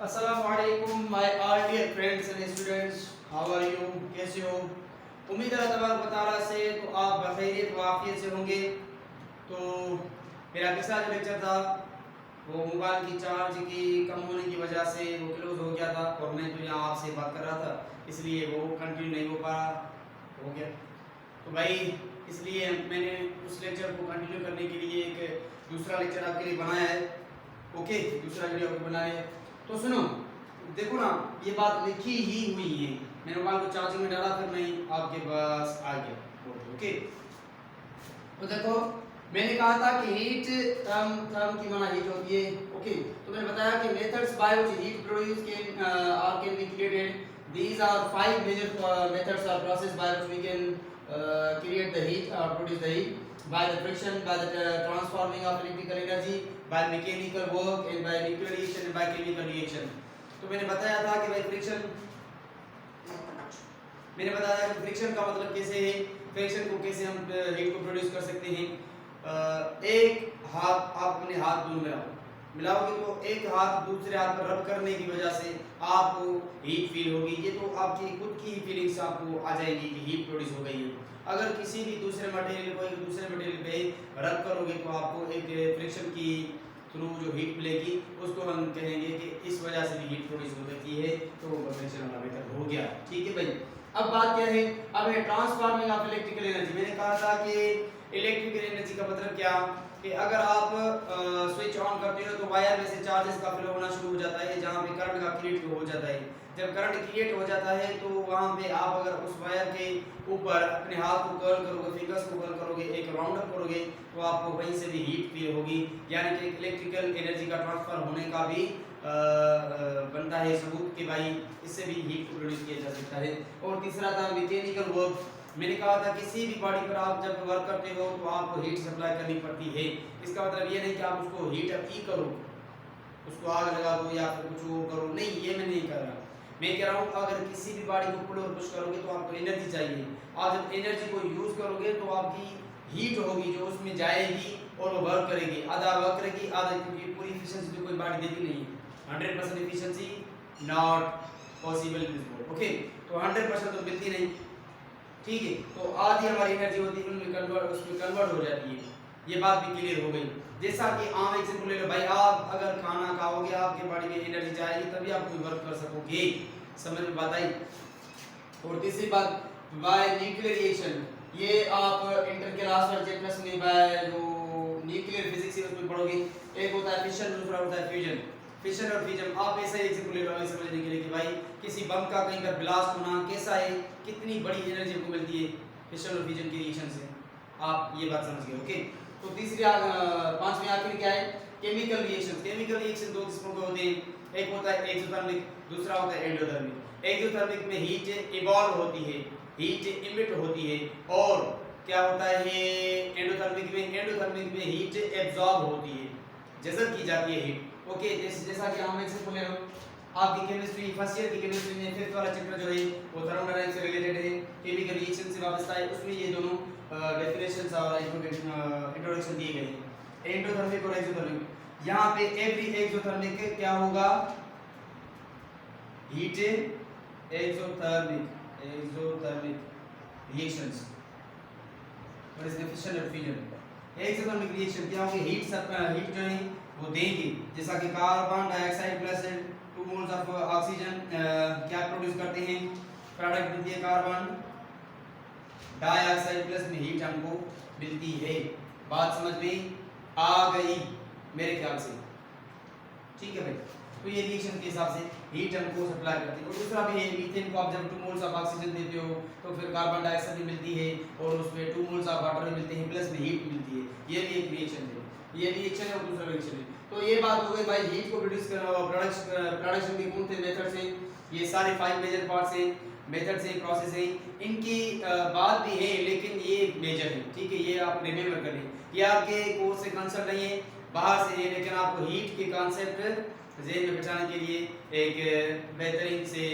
अस्सलामुअलैकुम my all dear friends and students, how are you? कैसे हो? उम्मीद है तबारक व तआला से तो आप बखैरियत व आफियत से होंगे। तो मेरा पिछला जो लेक्चर था वो मोबाइल की चार्ज की कम होने की वजह से वो क्लोज हो गया था और मैं तो यहाँ आपसे बात कर रहा था, इसलिए वो कंटिन्यू नहीं हो पा रहा हो गया। तो भाई इसलिए मैंने उस लेक्चर को कंटिन्यू करने के लिए एक दूसरा लेक्चर आपके लिए बनाया है। ओके, दूसरा वीडियो आपको बनाया है। तो सुनो, देखो ना, ये बात लिखी ही हुई है। मैंने मोबाइल को चार्जिंग में डाला, फिर नहीं आपके पास आ गया। ओके, तो देखो मैंने कहा था कि हीट टर्म की माना हीट होती है। ओके, तो मैंने बताया कि methods by which heat produce can be created. These are five major methods or process by which we can create the heat or produce the heat: by the friction, by the transforming of electrical energy, by mechanical work, and by nuclear reaction and by chemical reaction. तो मैंने बताया था कि भाई friction, मैंने बताया कि friction का मतलब कैसे है, फ्रिक्शन को कैसे हम हीट को प्रोड्यूस कर सकते हैं। एक हाथ आप अपने हाथ दोनों मिलाओगे तो एक हाथ दूसरे हाथ पर रब करने की वजह से आपको हीट फील होगी। ये तो आपकी खुद की फीलिंग्स आपको आ जाएगी कि हीट प्रोड्यूस हो गई है। अगर किसी भी दूसरे मटेरियल को एक दूसरे मटेरियल पे रब करोगे तो आपको एक फ्रिक्शन की थ्रू जो हीट मिलेगी उसको हम कहेंगे कि इस वजह से भी हीट प्रोड्यूस हो सकती है। तो फ्रिक्शन वाला मेथड हो गया। ठीक है भाई, अब बात क्या है? अब है ट्रांसफॉर्मिंग ऑफ इलेक्ट्रिकल एनर्जी। मैंने कहा था कि इलेक्ट्रिकल एनर्जी का मतलब क्या कि अगर आप स्विच ऑन करते हो तो वायर में से चार्जेस का फ्लो होना शुरू हो जाता है, जहाँ पे करंट का क्रिएट हो जाता है। जब करंट क्रिएट हो जाता है तो वहाँ पे आप अगर उस वायर के ऊपर अपने हाथ को कर्ल करोगे, फिंगर्स को कर्ल करोगे, एक राउंड अप करोगे तो आपको वहीं से भी हीट फील होगी। यानी कि इलेक्ट्रिकल एनर्जी का ट्रांसफर होने का भी बनता है सबूत कि भाई इससे भी हीट प्रोड्यूस किया जा सकता है। और तीसरा था मैकेनिकल वर्क। मैंने कहा था किसी भी बॉडी पर आप जब वर्क करते हो तो आपको हीट सप्लाई करनी पड़ती है। इसका मतलब ये नहीं कि आप उसको हीट अप ही करो, उसको आग लगा दो या फिर कुछ और करो, नहीं, ये मैं नहीं कर रहा। मैं कह रहा हूँ अगर किसी भी बॉडी को पुल और पुश करोगे तो आपको एनर्जी चाहिए। आप जब एनर्जी को यूज करोगे तो आपकी हीट होगी जो उसमें जाएगी और वो वर्क करेगी। आधा वर्क करेगी, आधा, क्योंकि पूरी एफिशिएंसी तो कोई बॉडी देती नहीं है। 100% efficiency not possible in this world. Okay, तो 100% तो मिलती नहीं। ठीक है, तो आधी हमारी एनर्जी होती है उसमें कन्वर्ट हो जाती है। ये बात भी क्लियर हो गई। जैसा कि आम एग्जांपल ले लो भाई, आप अगर खाना खाओगे आपके बॉडी में एनर्जी जाएगी तभी आप कोई वर्क कर सकोगे। समझ में बात आई? और तीसरी बात बाय न्यूक्लियर रिएक्शन। ये आप इंटर के लास्ट वाले चैप्टर्स में बाय जो न्यूक्लियर फिजिक्स है उसमें पढ़ोगे। एक होता है फिशन, दूसरा होता है फ्यूजन। फिशन और फ्यूजन आप ऐसा ही एग्जांपल ले लो हमें समझने के लिए कि भाई किसी बम का कहीं पर ब्लास्ट होना कैसा है, कितनी बड़ी एनर्जी को मिलती है फिशन और फ्यूजन के रिएक्शन से। आप ये बात समझ गए। ओके, तो तीसरी पांचवी आखिरी क्या है? Chemical reaction. केमिकल रिएक्शन दो किस्मों के होते हैं, एक होता है एक्सोथर्मिक, दूसरा होता है एंडोथर्मिक। एक्सोथर्मिक में हीट इवॉल्व होती है, हीट इमिट होती है, और क्या होता है एंडोथर्मिक में हीट एब्जॉर्ब होती है, जज़ब की जाती है हीट। ओके, जैसा कि हम एग्जांपल ले लो, आपकी केमिस्ट्री फर्स्ट ईयर की केमिस्ट्री में फिफ्थ वाला चैप्टर जो है वो थर्मोडायनामिक्स से रिलेटेड है, केमिकल रिएक्शन से वाबस्ता है। उसमें ये दोनों डेफिनेशंस और इंट्रोडक्शन दिए गए हैं, एंडोथर्मिक और एक्सोथर्मिक। यहाँ पे एवरी एक्सोथर्मिक क्या होगा? हीट एक्सोथर्मिक रिएक्शंस और इसमें फिशन और फ्यूजन। एक्सोथर्मिक रिएक्शन क्या होगी? हीट जो है वो देंगे, जैसा कि carbon dioxide plus 2 moles of oxygen क्या प्रोड्यूस करते हैं? प्रोडक्ट मिलती है कार्बन डाइऑक्साइड प्लस में हीट हमको मिलती है। बात समझ में आ गई मेरे ख्याल से? ठीक है भाई, तो ये रिएक्शन के हिसाब से हीट हमको सप्लाई करती है। और दूसरा भी है, मीथेन को आप जब 2 मोल्स ऑफ ऑक्सीजन देते हो तो फिर कार्बन डाइऑक्साइड भी मिलती है और उसमें 2 मोल्स ऑफ वाटर भी मिलते हैं, प्लस में हीट मिलती है। ये भी एक रिएक्शन है, ये रिएक्शन है और दूसरा रिएक्शन है। तो ये बात हो गई भाई हीट को प्रोड्यूस प्रोडक्शन के कौन से मेथड्स हैं। ये सारे 5 मेजर पार्ट्स हैं, मेथड्स हैं, प्रोसेस हैं। इनकी बात भी है लेकिन ये मेजर है। ठीक है, ये आप रिमेंबर करें, ये आपके कोर्स से कंसर्न नहीं है, बाहर से है, लेकिन आपको हीट के कॉन्सेप्ट ज़हन में बिठाने के लिए एक बेहतरीन से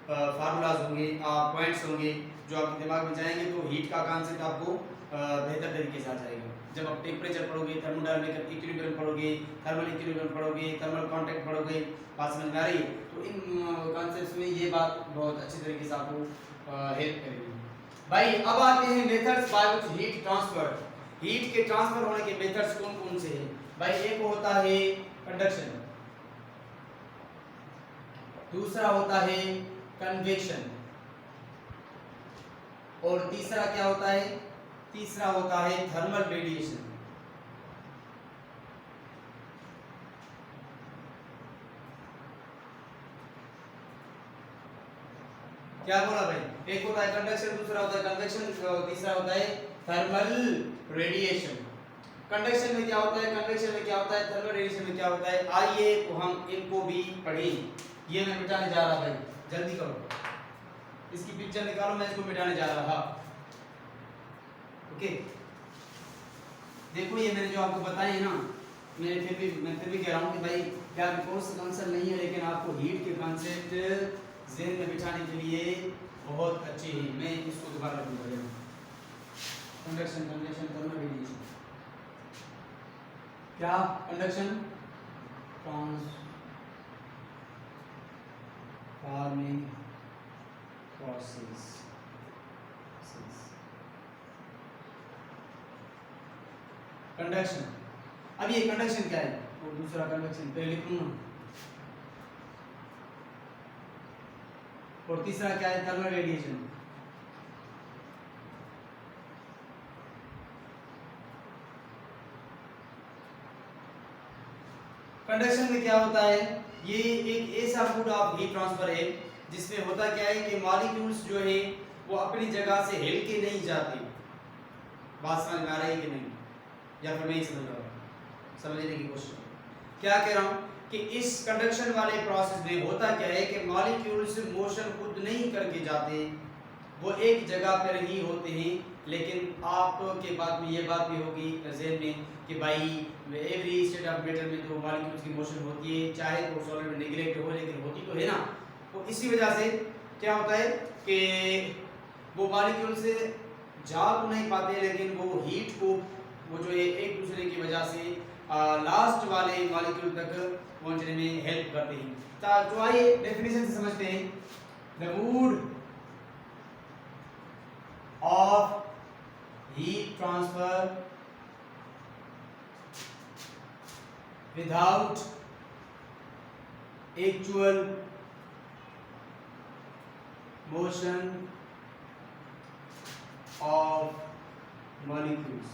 फार्मूलाज होंगे, पॉइंट्स होंगे जो आपके दिमाग में जाएंगे तो हीट का कॉन्सेप्ट आपको बेहतर तरीके से आ जाएगा। जब आप टेम्परेचर पढ़ोगे, थर्मोडायनामिक इक्विलिब्रियम पढ़ोगे, थर्मल इक्विलिब्रियम पढ़ोगे, थर्मल कांटेक्ट पढ़ोगे, बात समझ में आ रही है? तो इन कॉन्सेप्ट्स में ये बात बहुत अच्छी तरीके से आपको हेल्प करेगी। भाई अब आते हैं methods by which heat transfer. Heat के ट्रांसफर होने के मेथड्स कौन कौन से हैं? भाई एक होता है कंडक्शन, दूसरा होता है कन्वेक्शन, और तीसरा क्या होता है? तीसरा होता है थर्मल रेडिएशन। क्या बोला भाई? एक होता है कंडक्शन, दूसरा होता है कन्वेक्शन, तीसरा होता है थर्मल रेडिएशन। कंडक्शन में क्या होता है, कन्वेक्शन में क्या होता है, थर्मल रेडिएशन में क्या होता है? आइए तो हम इनको भी पढ़ें। ये मैं मिटाने जा रहा भाई, जल्दी करो, इसकी पिक्चर निकालो, मैं इसको मिटाने जा रहा। ओके, देखो ये मैंने जो आपको बताए हैं ना, मैं फिर भी कह रहा हूँ कि भाई क्या कोर्स कंसेप्ट नहीं है, लेकिन आपको हीट के कंसेप्ट ज़हन में बिठाने के लिए बहुत अच्छे हैं। मैं इसको दोबारा रखूँगा। Conduction, convection, thermal radiation. क्या कंडक्शन? Transforming process. कंडक्शन, अब ये कंडक्शन क्या है और दूसरा कन्वेक्शन पहले लिख लूँ ना, और तीसरा क्या है? Thermal radiation. कंडक्शन में क्या होता है? ये एक ऐसा मोड ऑफ हीट ट्रांसफर है जिसमें होता क्या है कि मॉलिक्यूल्स जो है वो अपनी जगह से हिल के नहीं जाते। बात समझ में आ रही है कि नहीं, या फिर मैं ही समझ रहा हूँ? समझने की कोशिश करो। क्या कह रहा हूँ कि इस कंडक्शन वाले प्रोसेस में होता क्या है कि मॉलिक्यूल्स मोशन खुद नहीं करके जाते, वो एक जगह पर ही होते हैं। लेकिन आपके बाद में ये बात भी होगी ज़हन में कि भाई एवरी स्टेट ऑफ मैटर में तो मॉलिक्यूल्स की मोशन होती है, चाहे तो सॉलिड में नेगलेक्ट हो, लेकिन होती तो है ना। तो इसी वजह से क्या होता है कि वो मॉलिक्यूल से जा तो नहीं पाते, लेकिन वो हीट को वो जो है एक दूसरे की वजह से लास्ट वाले मॉलिक्यूल तक पहुंचने में हेल्प करते हैं। तो आइए डेफिनेशन से समझते हैं। The mode of heat transfer without actual motion of molecules.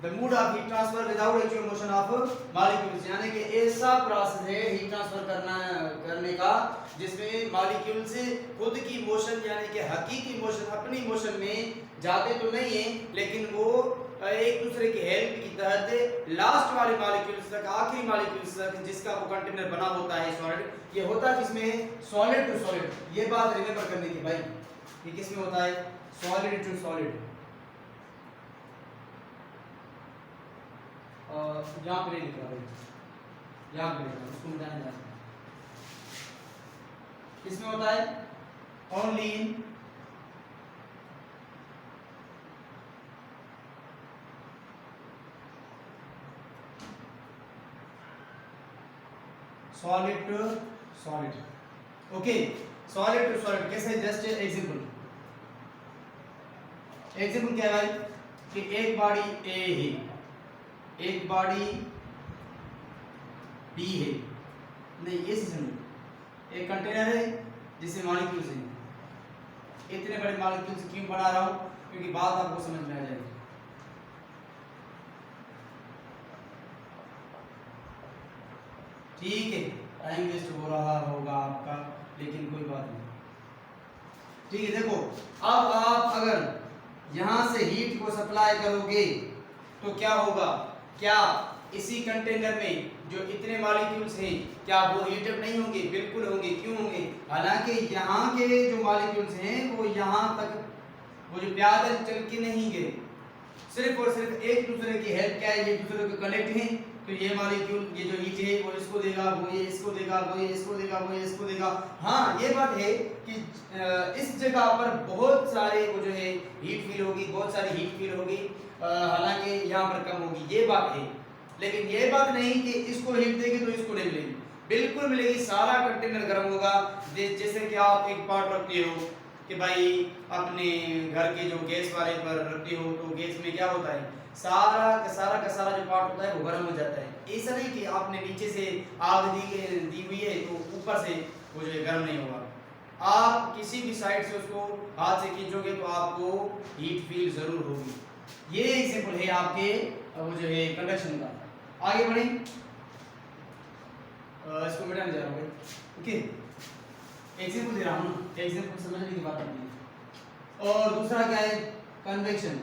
The mode of heat transfer without actual motion of molecules, यानी कि ऐसा प्रोसेस है हीट ट्रांसफर करने का जिसमें मॉलिक्यूल से खुद की मोशन यानी कि हकीकी मोशन अपनी मोशन में जाते तो नहीं है, लेकिन वो एक दूसरे की हेल्प की तहत लास्ट वाले मॉलिक्यूल्स तक, आखिरी मॉलिक्यूल्स तक, जिसका वो कंटेनर बना होता है सॉलिड। ये होता किसमें? Solid to solid. ये बात रिमेंबर करने की भाई, ये किसमें होता है? Solid to solid. यहाँ पे नहीं लिखा भाई, यहाँ पे लिखा, उसको मिटाने जा रहा है। किसमें होता है? Only in solid to solid. Okay, solid to solid कैसे? जस्ट एग्जांपल क्या है भाई कि एक बॉडी ए है, एक बॉडी बी है, नहीं ये समझो, एक कंटेनर है जिसमें मॉलिक्यूल्स हैं। इतने बड़े मॉलिक्यूल्स क्यों बना रहा हूं? क्योंकि बात आपको समझ में आ जाएगी। ठीक है, टाइम वेस्ट हो रहा होगा आपका, लेकिन कोई बात नहीं। ठीक है, देखो अब आप अगर यहां से हीट को सप्लाई करोगे तो क्या होगा? क्या इसी कंटेनर में जो इतने मॉलिक्यूल्स हैं क्या वो हीटअप नहीं होंगे? बिल्कुल होंगे। क्यों होंगे? हालांकि यहाँ के जो मॉलिक्यूल्स हैं वो यहाँ तक वो जो पैदल चल के नहीं गए, सिर्फ और सिर्फ एक दूसरे की हेल्प क्या है? एक दूसरे को कनेक्ट हैं तो ये मॉलिक्यूल ये जो हीट है वो इसको देगा, वो ये इसको देगा, वो ये इसको देगा, वो ये इसको देगा। हाँ ये बात है कि इस जगह पर बहुत सारे वो जो है हीट फील होगी, बहुत सारी हीट फील होगी, हालांकि यहाँ पर कम होगी, ये बात है। लेकिन ये बात नहीं कि इसको हीट देगी तो इसको नहीं मिलेगी, बिल्कुल मिलेगी। सारा कंटेनर गर्म होगा। जैसे कि आप एक पार्ट रखते हो कि भाई अपने घर के जो गैस वाले पर रखते हो, तो गैस में क्या होता है, सारा का सारा जो पार्ट होता है वो गर्म हो जाता है। ऐसा नहीं कि आपने नीचे से आग दी हुई है तो ऊपर से वो जो है गर्म नहीं होगा। आप किसी भी साइड से उसको हाथ से खींचोगे तो आपको हीट फील जरूर होगी। ये एग्जांपल है आपके वो जो है कंडक्शन का। आगे बढ़े, इसको मिटाने जा रहा हूँ। ओके, एग्जांपल दे रहा हूँ ना, एग्जांपल समझने की बात नहीं है। और दूसरा क्या है, कन्वेक्शन।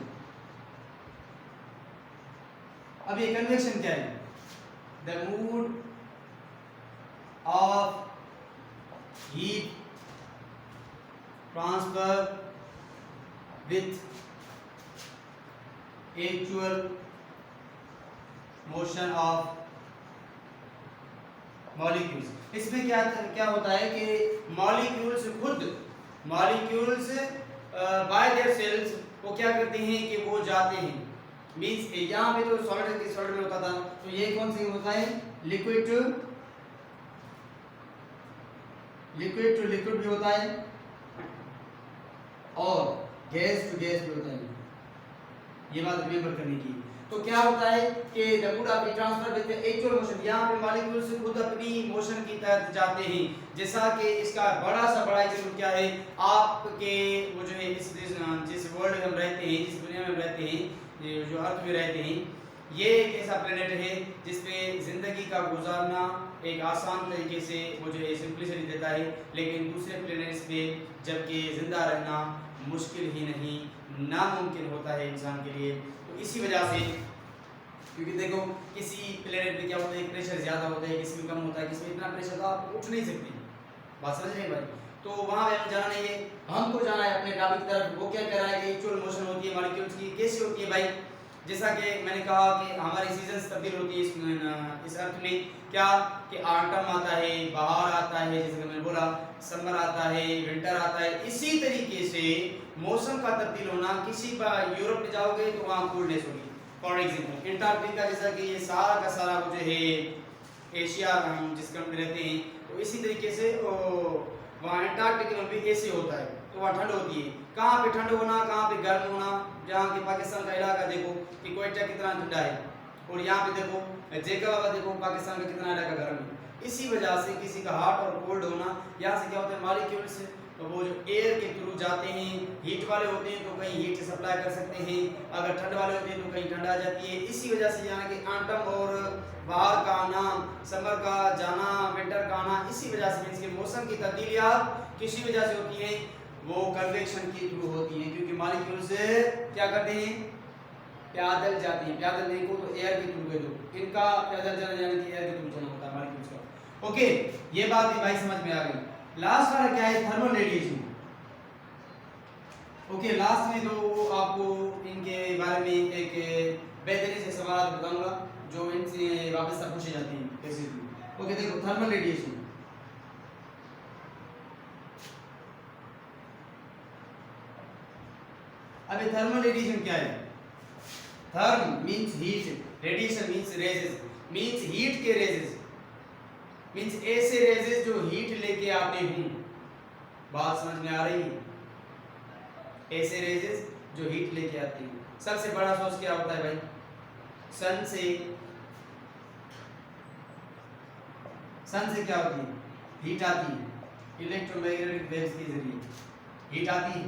अब ये कन्वेक्शन क्या है, the mood off heat transfer with actual motion of molecules. इसमें क्या होता है कि मॉलिक्यूल्स बाय देयर सेल्स वो क्या करते हैं कि वो जाते हैं, मींस यहाँ पे तो सॉलिड में होता था, तो ये कौन सी होता है, लिक्विड टू लिक्विड भी होता है और गैस टू गैस भी होता है। ये बात रिमेंबर करने की। तो क्या होता है कि the mood off transfer with actual motion, यहाँ पे मॉलिक्यूल्स खुद अपनी मोशन की तरफ जाते हैं। जैसा कि इसका बड़ा एग्जांपल क्या है, आपके वो जो है जिस वर्ल्ड में हम रहते हैं, जिस दुनिया में हम रहते हैं, जो अर्थ में रहते हैं, ये एक ऐसा प्लेनेट है जिसपे जिंदगी का गुजारना एक आसान तरीके से वो जो है सिंपलिसिटी देता है, लेकिन दूसरे प्लेनेट्स पे जबकि जिंदा रहना मुश्किल ही नहीं नामुमकिन होता है इंसान के लिए। तो इसी वजह से, क्योंकि देखो किसी प्लेनेट पे क्या होता है, प्रेशर ज़्यादा होता है, किसी में कम होता है, किसी में इतना प्रेशर तो आप उठ नहीं सकते, बात समझ रहे हैं भाई। तो वहाँ पे हमें जाना नहीं है, हमको जाना है अपने टॉपिक की तरफ। वो क्या कह रहा है कि एक्चुअल मोशन होती है मॉलिक्यूल्स की, कैसे होती है भाई, जैसा कि मैंने कहा कि हमारी सीजन्स तब्दील होती है इस अर्थ में, क्या कि ऑटम आता है, बहार आता है, जैसे मैंने बोला समर आता है, विंटर आता है। इसी तरीके से मौसम का तब्दील होना, किसी पर यूरोप में जाओगे तो वहाँ कोल्डनेस होगी। फॉर एग्जांपल एंटार्क्टिका, जैसा कि ये सारा का सारा जो है एशिया हम जिस कंट्री में रहते हैं, तो इसी तरीके से वहाँ एंटार्क्टिका में भी ऐसे होता है, तो वहाँ ठंड होती है। कहाँ पे ठंड होना, कहाँ पे गर्म होना, जहाँ के पाकिस्तान का इलाका देखो कि कोयटा कितना ठंडा है, और यहाँ पे देखो जैकबाबाद देखो पाकिस्तान का कितना इलाका गर्म है। इसी वजह से किसी का हॉट और कोल्ड होना, यहाँ से क्या होता है मॉलिक्यूल्स तो वो जो एयर के थ्रू जाते हैं, हीट वाले होते हैं तो कहीं हीट सप्लाई कर सकते हैं, अगर ठंड वाले होते हैं तो कहीं ठंड आ जाती है। इसी वजह से यहाँ के ऑटम और बाहर का आना, समर का जाना, विंटर का आना, इसी वजह से इसके मौसम की तब्दीलियाँ किसी वजह से होती हैं, वो कन्वेक्शन के थ्रू होती हैं, क्योंकि मॉलिक्यूल्स क्या करते हैं, पैदल जाती हैं। पैदल नहीं को तो एयर के थ्रू कह दो, इनका पैदल जाना यानी कि एयर के थ्रू जाना होता है मॉलिक्यूल्स का। ओके, ये बात भी भाई समझ में आ गई। लास्ट वाला क्या है, थर्मल रेडिएशन। ओके, लास्ट में तो आपको इनके बारे में एक बेहतरीन से सवाल बताऊंगा जो इनसे वापस तक पूछे जाते हैं कैसे। ओके देखो, थर्मल रेडिएशन, अबे थर्मल रेडिएशन क्या है, therm means heat, radiation means rays, means heat के रेजेस, मींस ऐसे रेजेस जो हीट लेके आते हूं। बात समझ में आ रही है, ऐसे रेजेस जो हीट लेके आती हैं। सबसे बड़ा सोर्स क्या होता है भाई, सन से क्या होती है, हीट आती है, इलेक्ट्रोमैग्नेटिक वेव्स के जरिए हीट आती है,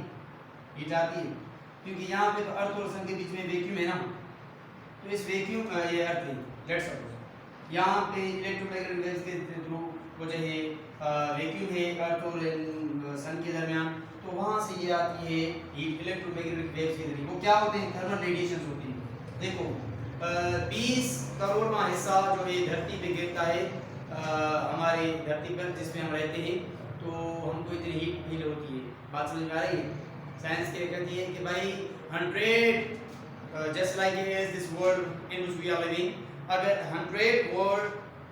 क्योंकि यहाँ पे तो अर्थ और सन के बीच में वैक्यूम है ना, तो इस वैक्यूम ये अर्थ है, लेट्स सपोज यहाँ पे इलेक्ट्रोमैग्नेटिक वेव्स के थ्रू वो जो है वैक्यूम है अर्थ और सन के दरमियान, तो वहाँ से ये आती है हीट इलेक्ट्रोमैग्नेटिक वेव्स के जरिए। वो क्या होते हैं, थर्मल रेडिएशन होती है। देखो 20 करोड़वां हिस्सा जो है धरती पे गिरता है, हमारी धरती पर जिसमें हम रहते हैं, तो हमको इतनी हीट फील होती है। बात समझ में आ रही है। साइंस क्या कहती है कि भाई 100 just like it is this world in which we are living, अगर 100 वर्ड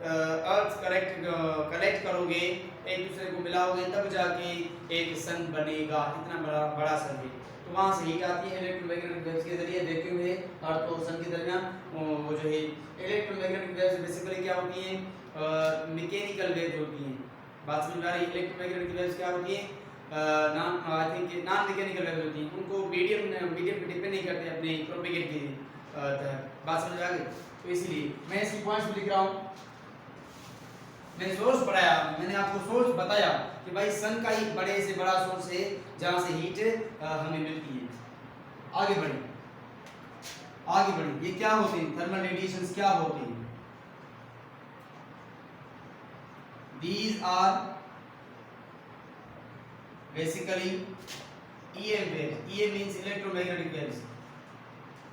अर्थ कलेक्ट करोगे, एक दूसरे को मिलाओगे, तब जाके एक सन बनेगा। इतना बड़ा बड़ा सन है। तो वहाँ से हीट आती है इलेक्ट्रोमैग्नेटिक वेव्स के जरिए, वैक्यूम है अर्थ और सन के दरमियान। वो जो है इलेक्ट्रोमैग्नेटिक वेव्स बेसिकली क्या होती हैं, मैकेनिकल वेव्स होती हैं। बात समझ में आ रही है? इलेक्ट्रोमैग्नेटिक वेव्स क्या होती हैं, I think non mechanical waves होती हैं। उनको मीडियम पे डिपेंड नहीं करते अपने प्रोपेगेट के तहत। बात समझ आ गई? तो इसीलिए मैं इसकी पॉइंट्स लिख रहा हूँ। मैंने सोर्स पढ़ाया, मैंने आपको सोर्स बताया कि भाई सन का एक बड़े से बड़ा सोर्स है जहाँ से हीट हमें मिलती है। आगे बढ़े, आगे बढ़े। ये क्या होते हैं, थर्मल रेडिएशंस क्या होते हैं? These are basically EM waves. EM means electromagnetic waves.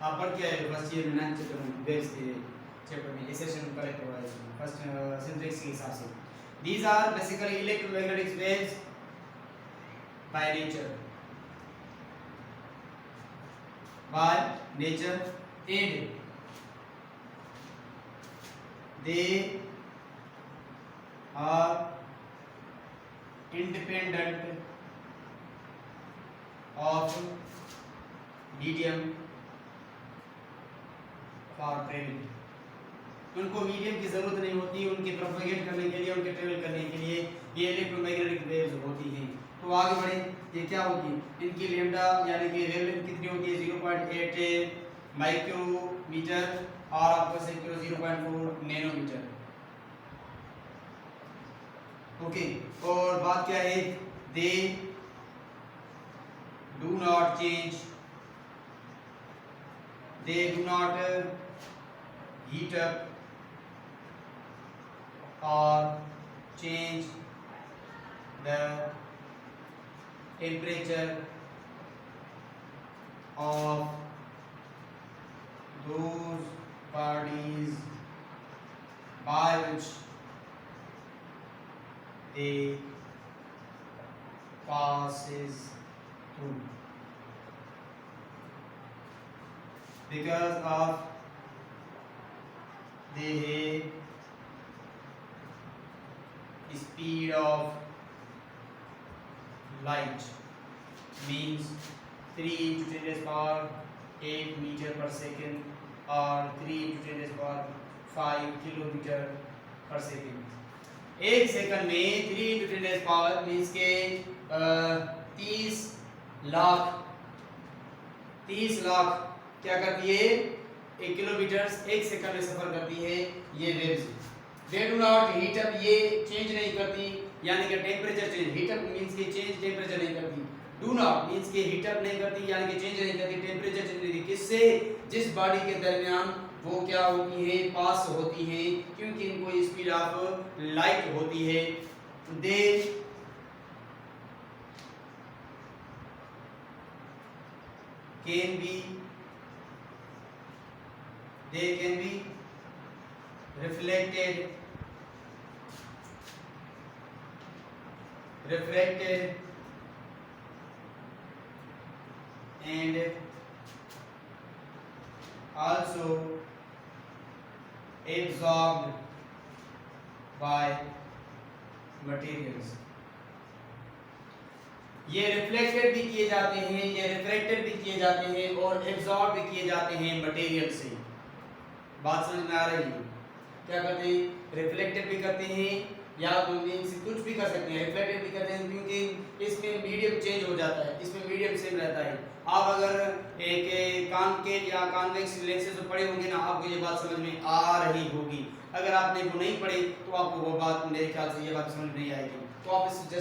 आप पढ़ के आए फर्स्ट ईयर में 9th चैप्टर में, वेव्स के चैप्टर में, इस सेशन में करेक्ट हुआ है फर्स्ट सिंथेटिक्स के हिसाब से। These are basically electromagnetic waves by nature. By nature, and they are independent of medium for traveling. उनको मीडियम की जरूरत नहीं होती उनके प्रोपेगेट करने के लिए, उनके ट्रेवल करने के लिए। ये इलेक्ट्रोमैग्नेटिक वेव्स होती हैं। तो आगे बढ़े, ये क्या होती है, इनकी लैम्डा यानी कि वेवलेंथ कितनी होती है, 0.8 माइक्रोमीटर और आपको से 0.4 नैनोमीटर। ओके, और बात क्या है, they do not change, they do not heat up or change the temperature of those bodies by which they passes through, because of they have speed of light, means 3 into 10 raised power 8 meter per second और 3 into 10 raised power 5 kilometre पर second. एक second में 3 into 10 raised power means के 30 लाख क्या करती है, 1 kilometre एक second में सफर करती है ये waves. They do not heat up, ये चेंज नहीं करती यानी कि temperature change, heat up means कि चेंज टेम्परेचर नहीं करती, डू नॉट मींस कि हीट अप नहीं करती यानी कि चेंज नहीं करती, टेम्परेचर चेंज नहीं करती। किससे, जिस बॉडी के दरमियान वो क्या होती है, पास होती है, क्योंकि इनको स्पीड ऑफ लाइट होती है। They can be, they can be refracted and also absorbed by materials। ये रिफ्लेक्टेड भी किए जाते हैं, ये रिफ्रैक्टेड भी किए जाते हैं और एब्जॉर्ब भी किए जाते हैं मटेरियल से। बात समझ में आ रही है? क्या करते हैं, रिफ्लेक्टेड भी करते हैं या तो मींस कुछ भी कर सकते हैं, रिफ्लेक्टेड भी करते हैं क्योंकि इसमें मीडियम चेंज हो जाता है, इसमें मीडियम सेम रहता है। आप अगर एक कॉन्केव या कॉन्वेक्स लेंसेज जो पढ़े होंगे ना, आपको ये बात समझ में आ रही होगी। अगर आपने वो नहीं पढ़े तो आपको वो बात मेरे ख्याल से ये बात समझ नहीं आएगी। तो आप इस